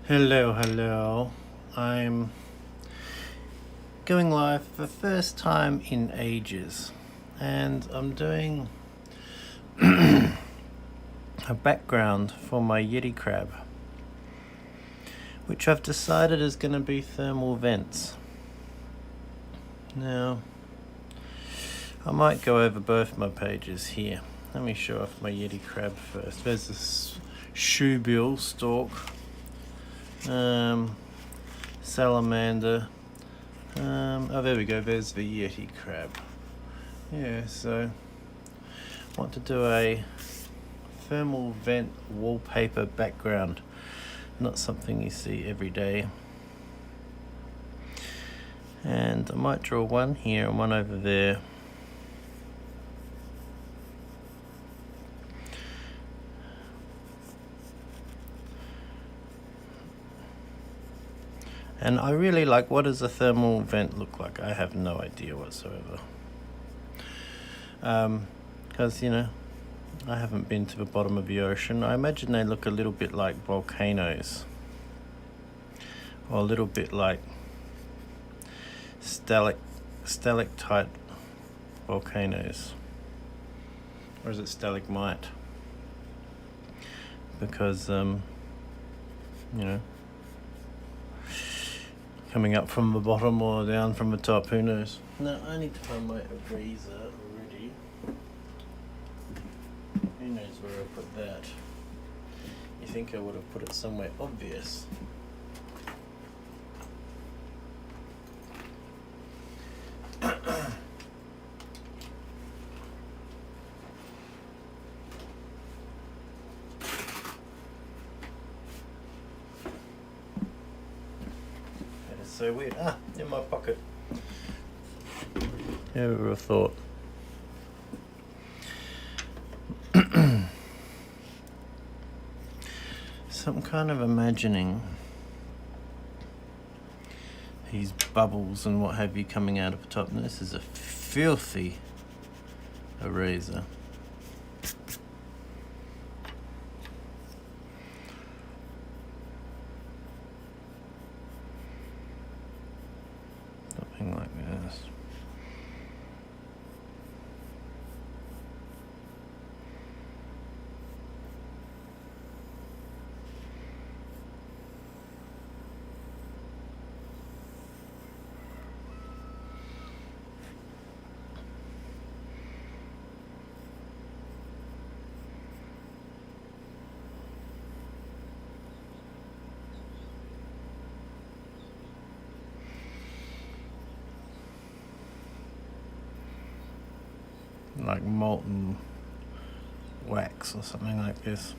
Hello. I'm going live for the first time in ages, and I'm doing a background for my Yeti Crab, which I've decided is going to be thermal vents. Now, I might go over both my pages here. Let me show off my Yeti Crab first. There's this shoebill stalk. Salamander. Oh, there we go. There's the Yeti Crab. Yeah, so I want to do a thermal vent wallpaper background. Not something you see every day. And I might draw one here and one over there. And I really like, what does a thermal vent look like? I have no idea whatsoever. Because, I haven't been to the bottom of the ocean. I imagine they look a little bit like volcanoes. Or a little bit like stalactite volcanoes. Or is it stalagmite? Because, coming up from the bottom or down from the top, who knows? No, I need to find my eraser already. Who knows where I put that? You think I would have put it somewhere obvious? So weird. In my pocket. Who would have thought? So I'm kind of imagining these bubbles and what have you coming out of the top. And this is a filthy eraser. Something like this. Like molten wax or something like this.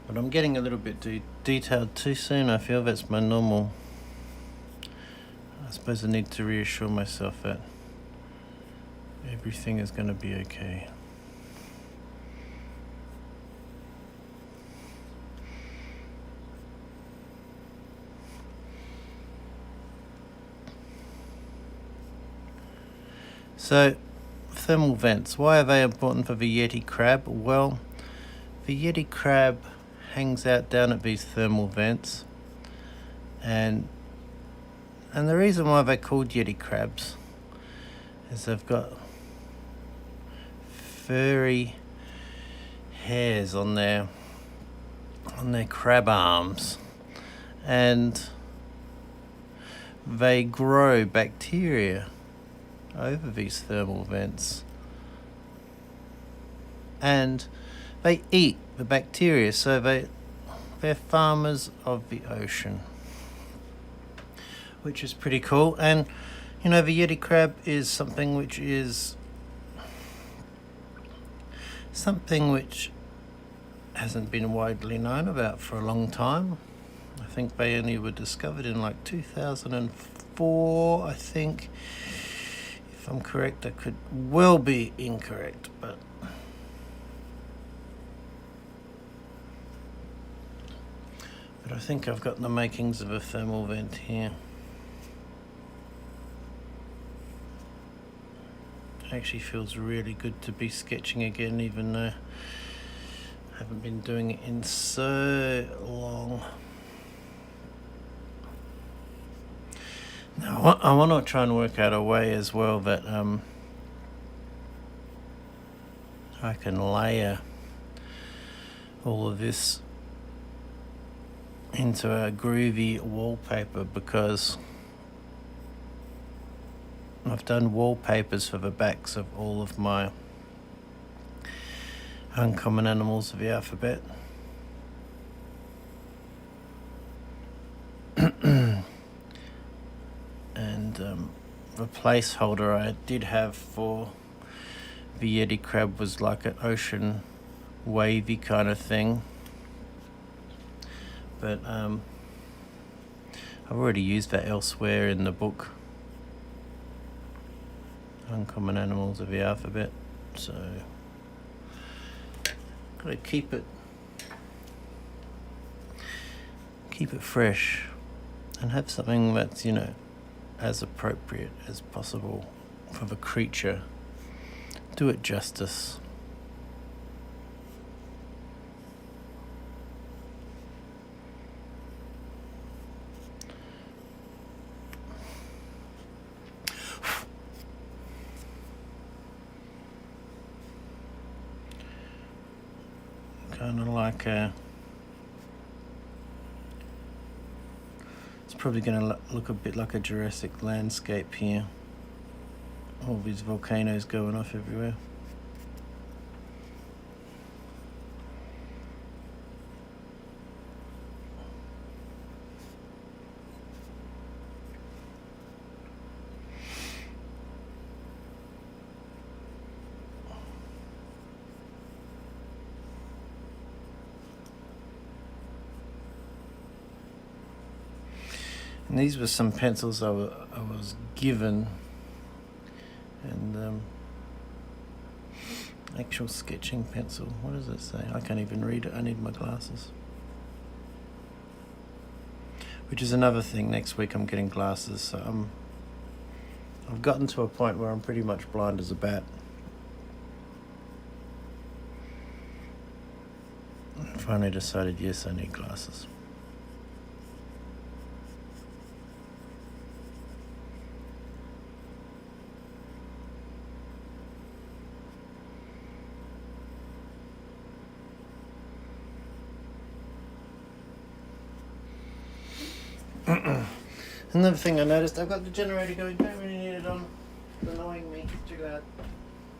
But I'm getting a little bit detailed too soon. I feel that's my normal. I suppose I need to reassure myself that everything is going to be okay. So, thermal vents, why are they important for the Yeti Crab? Well, the Yeti Crab hangs out down at these thermal vents, and the reason why they're called Yeti Crabs is they've got furry hairs on their crab arms, and they grow bacteria over these thermal vents, and they eat the bacteria, so they're farmers of the ocean, which is pretty cool. And the Yeti Crab is something which hasn't been widely known about for a long time. I think they only were discovered in like 2004, I think. If I'm correct, I could well be incorrect, but I think I've got the makings of a thermal vent here. actually feels really good to be sketching again, even though I haven't been doing it in so long. Now I want to try and work out a way as well that I can layer all of this into a groovy wallpaper, because I've done wallpapers for the backs of all of my uncommon animals of the alphabet. And the placeholder I did have for the Yeti Crab was like an ocean wavy kind of thing. But I've already used that elsewhere in the book, Uncommon Animals of the Alphabet, so gotta keep it fresh and have something that's, as appropriate as possible for the creature. Do it justice. Kind of like it's probably going to look a bit like a Jurassic landscape here. All these volcanoes going off everywhere. And these were some pencils I was given, and actual sketching pencil. What does it say? I can't even read it. I need my glasses. Which is another thing. Next week I'm getting glasses, so I've gotten to a point where I'm pretty much blind as a bat. I finally decided, yes, I need glasses. Another thing I noticed, I've got the generator going, don't really need it on. It's annoying me. Check it out.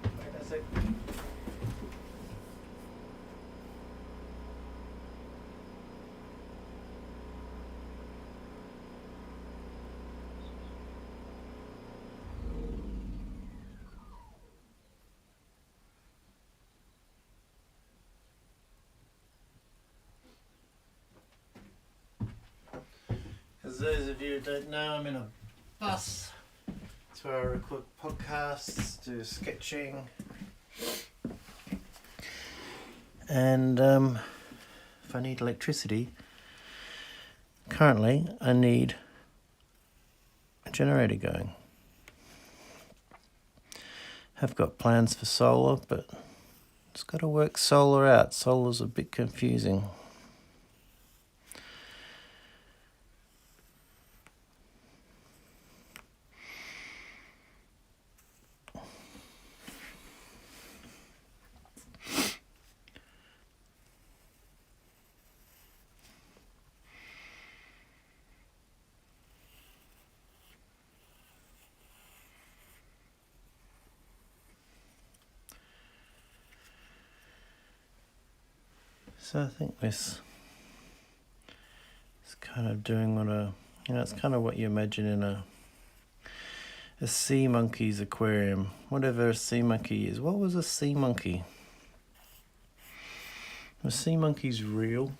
Wait a sec. As those of you who don't know, I'm in a bus. That's where I record podcasts, do sketching. And if I need electricity, currently I need a generator going. I've got plans for solar, but it's got to work solar out. Solar's a bit confusing. So I think this is kind of doing what it's kind of what you imagine in a sea monkey's aquarium. Whatever a sea monkey is. What was a sea monkey? Were sea monkeys real?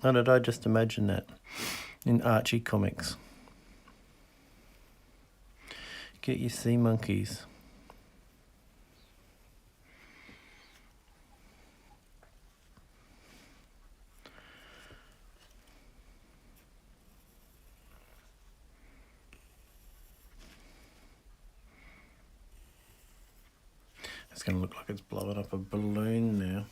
Or did I just imagine that in Archie comics? Get your sea monkeys. It's going to look like it's blowing up a balloon now.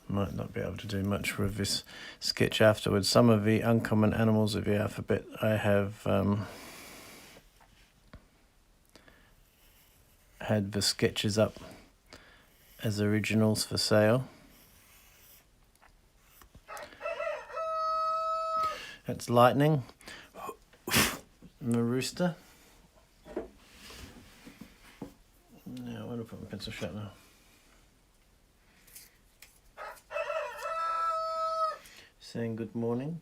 Might not be able to do much with this sketch afterwards. Some of the uncommon animals of the alphabet I have had the sketches up as originals for sale. That's lightning, and the rooster. Now I'm going to put my pencil shut now. Saying good morning.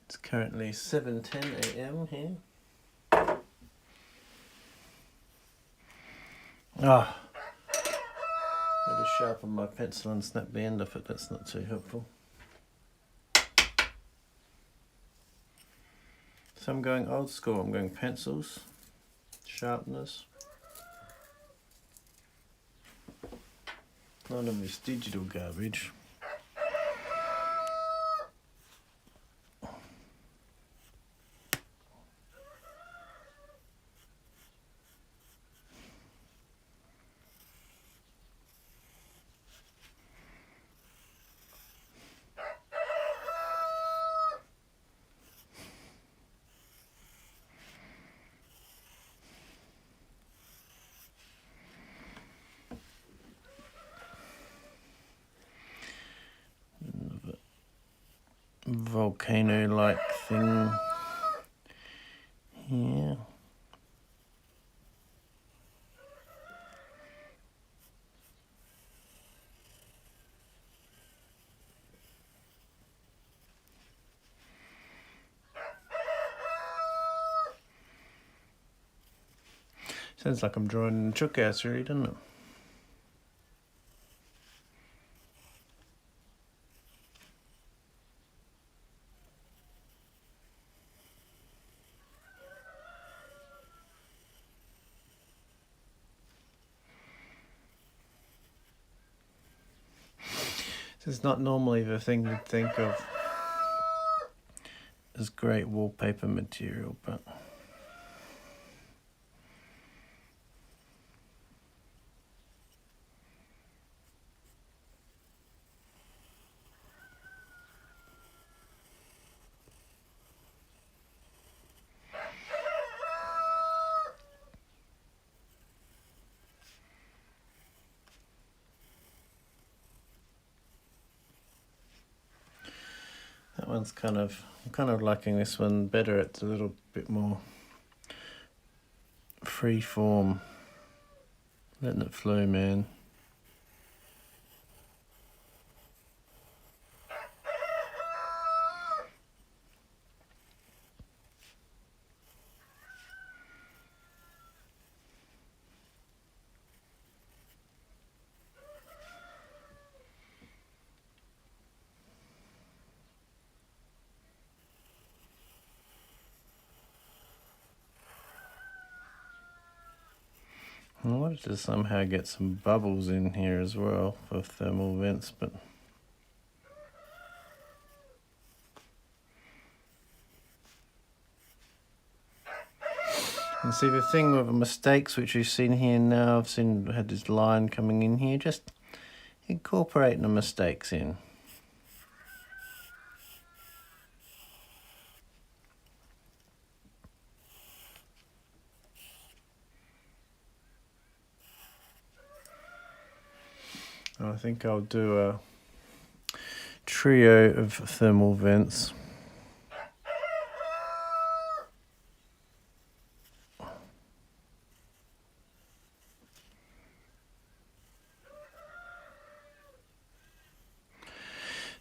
It's currently 7:10 a.m. here. Ah, better sharpen my pencil and snap the end off it. That's not too helpful. So I'm going old school. I'm going pencils, sharpeners. None of this digital garbage. Volcano-like thing here. Sounds like I'm drawing a chook house really, doesn't it? This is not normally the thing you'd think of as great wallpaper material, but that one's I'm kind of liking this one better. It's a little bit more free form. Letting it flow, man. I wanted to somehow get some bubbles in here as well for thermal vents, but and see the thing with the mistakes which you've seen here now, had this line coming in here, just incorporating the mistakes in. I think I'll do a trio of thermal vents.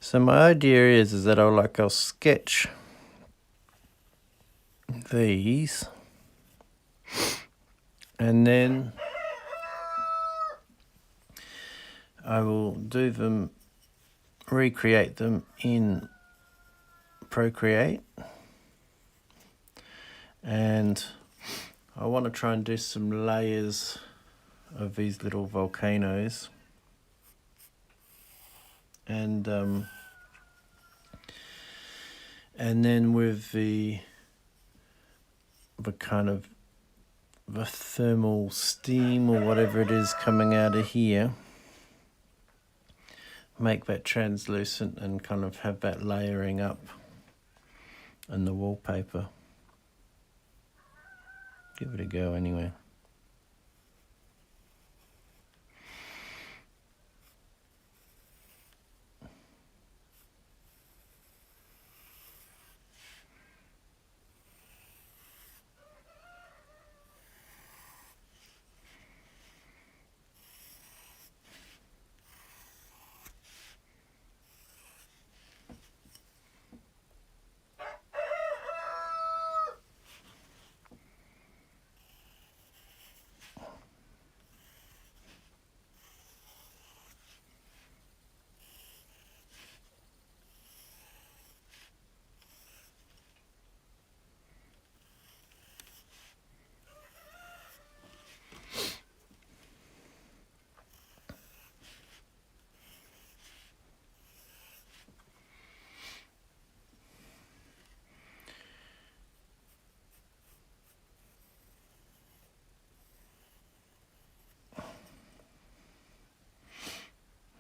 So my idea is that I'll sketch these, and then I will recreate them in Procreate, and I want to try and do some layers of these little volcanoes, and then with the kind of the thermal steam or whatever it is coming out of here, make that translucent and kind of have that layering up in the wallpaper. Give it a go anyway.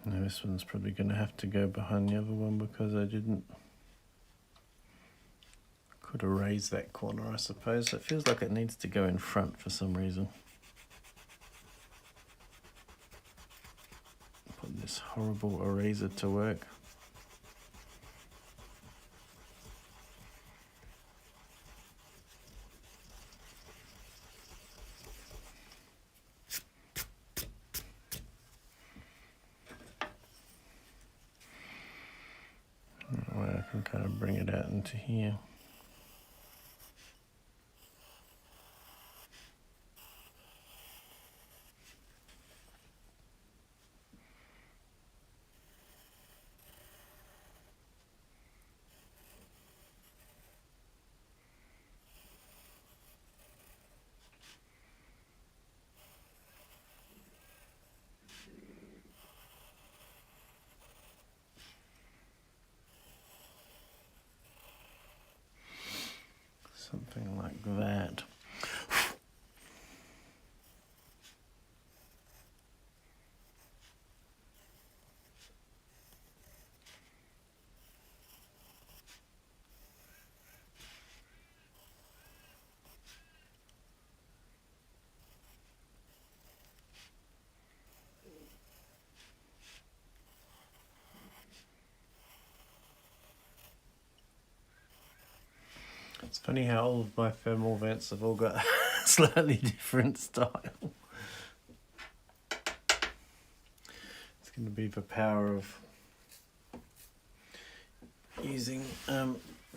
Now this one's probably going to have to go behind the other one because I didn't. Could have raised that corner, I suppose. It feels like it needs to go in front for some reason. Put this horrible eraser to work. I can kind of bring it out into here. Something like that. It's funny how all of my thermal vents have all got a slightly different style. It's going to be the power of using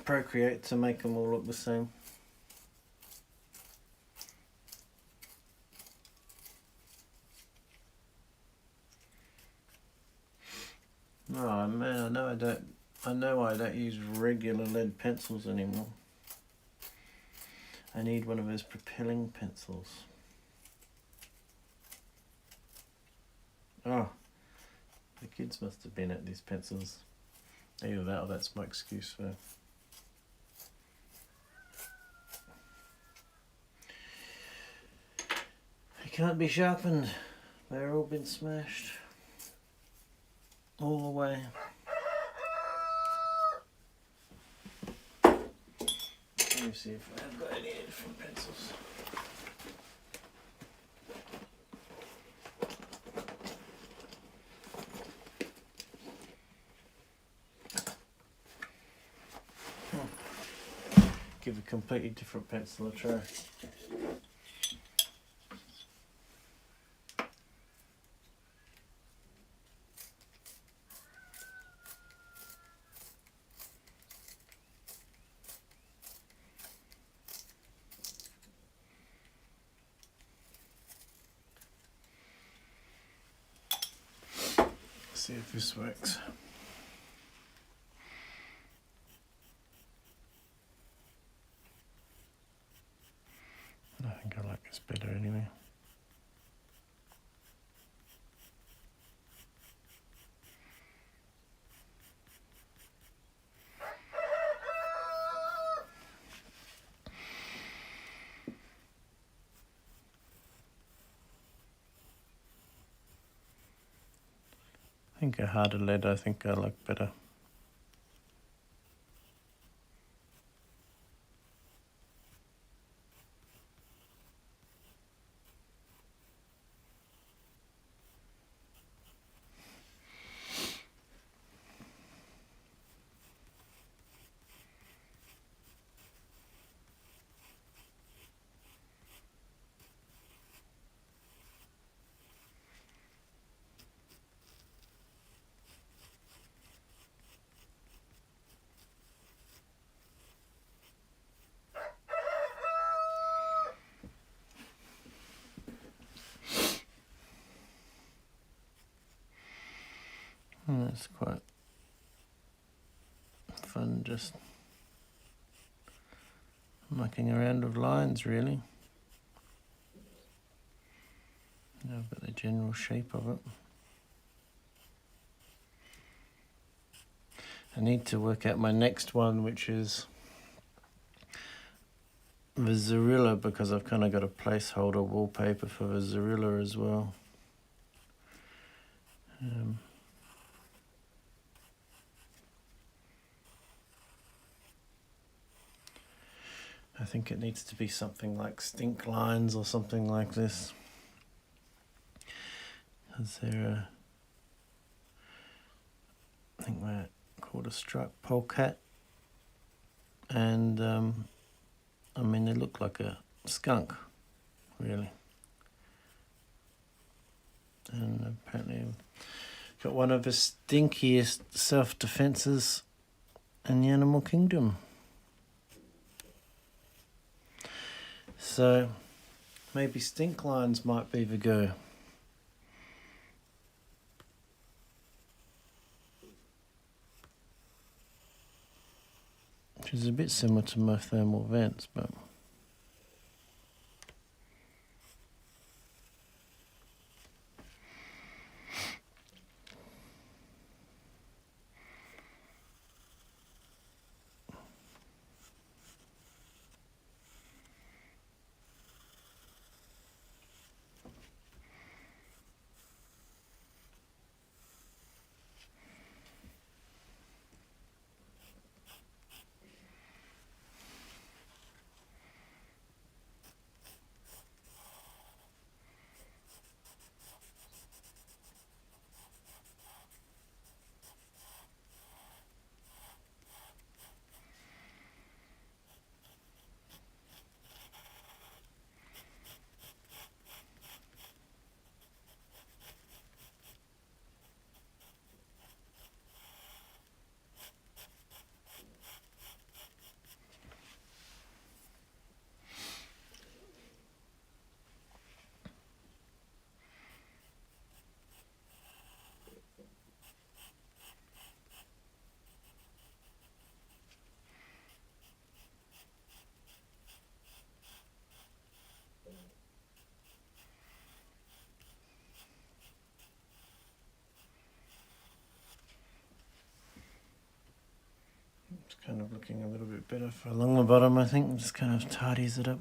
Procreate to make them all look the same. Oh man, I know I don't use regular lead pencils anymore. I need one of those propelling pencils. Oh, the kids must have been at these pencils. Either that or that's my excuse for. They can't be sharpened. They're all been smashed. All the way. Let me see if I've got any different pencils. Give a completely different pencil a try. See if this works. I think I like this better anyway. think a harder lead I think I like better. And it's quite fun just mucking around with lines really. Now I've got the general shape of it. I need to work out my next one, which is the Zorilla, because I've kind of got a placeholder wallpaper for the Zorilla as well. I think it needs to be something like stink lines or something like this. Because they're, I think they're called a striped polecat. And I mean, they look like a skunk, really. And apparently I've got one of the stinkiest self-defenses in the animal kingdom. So maybe stink lines might be the go. Which is a bit similar to my thermal vents, but it's kind of looking a little bit better for along the bottom, I think. Just kind of tidies it up.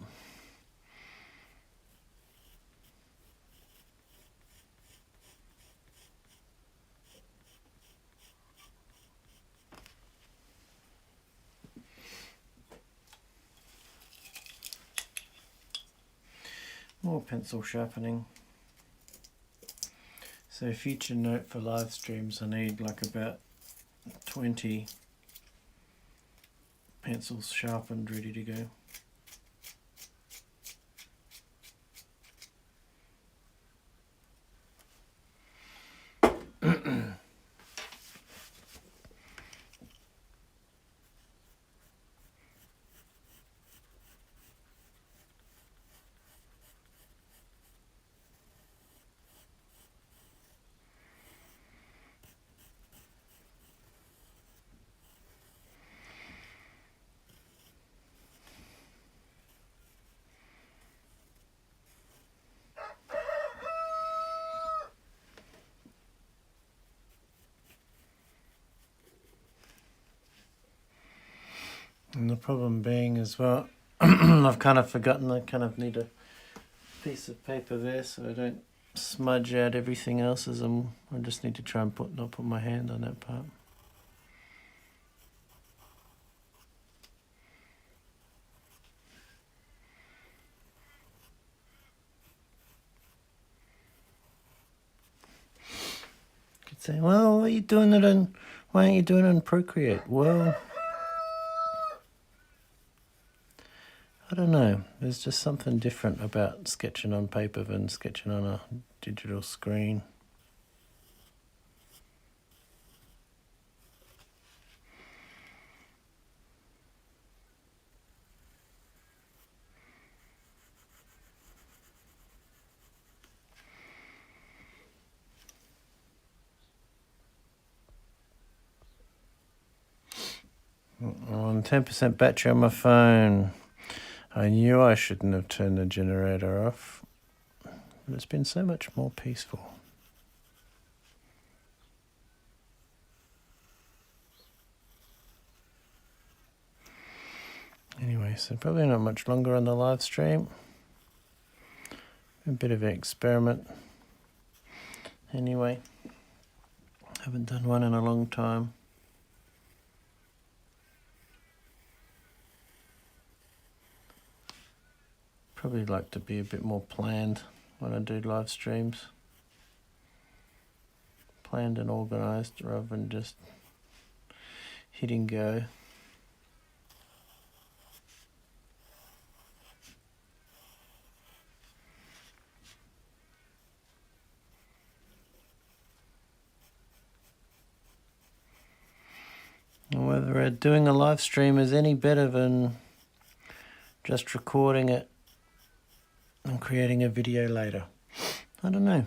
More pencil sharpening. So future note for live streams, I need like about 20 pencils sharpened, ready to go. And the problem being as well, I've kind of forgotten I kind of need a piece of paper there so I don't smudge out everything else as I just need to try and not put my hand on that part. Could say, well, why aren't you doing it on Procreate? Well, I don't know. There's just something different about sketching on paper than sketching on a digital screen. On 10% battery on my phone. I knew I shouldn't have turned the generator off, but it's been so much more peaceful. Anyway, so probably not much longer on the live stream. A bit of an experiment. Anyway, haven't done one in a long time. Probably like to be a bit more planned when I do live streams. Planned and organised rather than just hit and go. And whether doing a live stream is any better than just recording it and creating a video later. I don't know.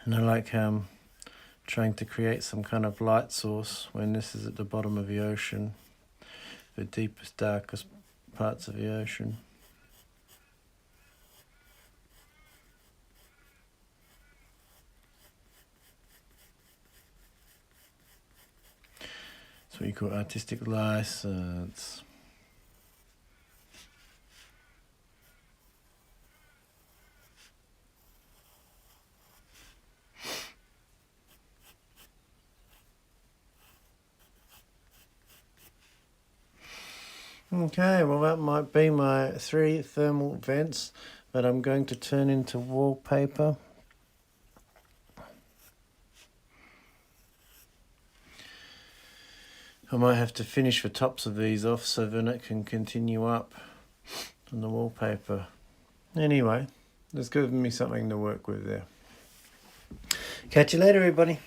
And I like trying to create some kind of light source when this is at the bottom of the ocean, the deepest, darkest parts of the ocean. That's what you call artistic license. Okay, well that might be my 3 thermal vents that I'm going to turn into wallpaper. I might have to finish the tops of these off so then it can continue up on the wallpaper. Anyway, that's given me something to work with there. Catch you later, everybody.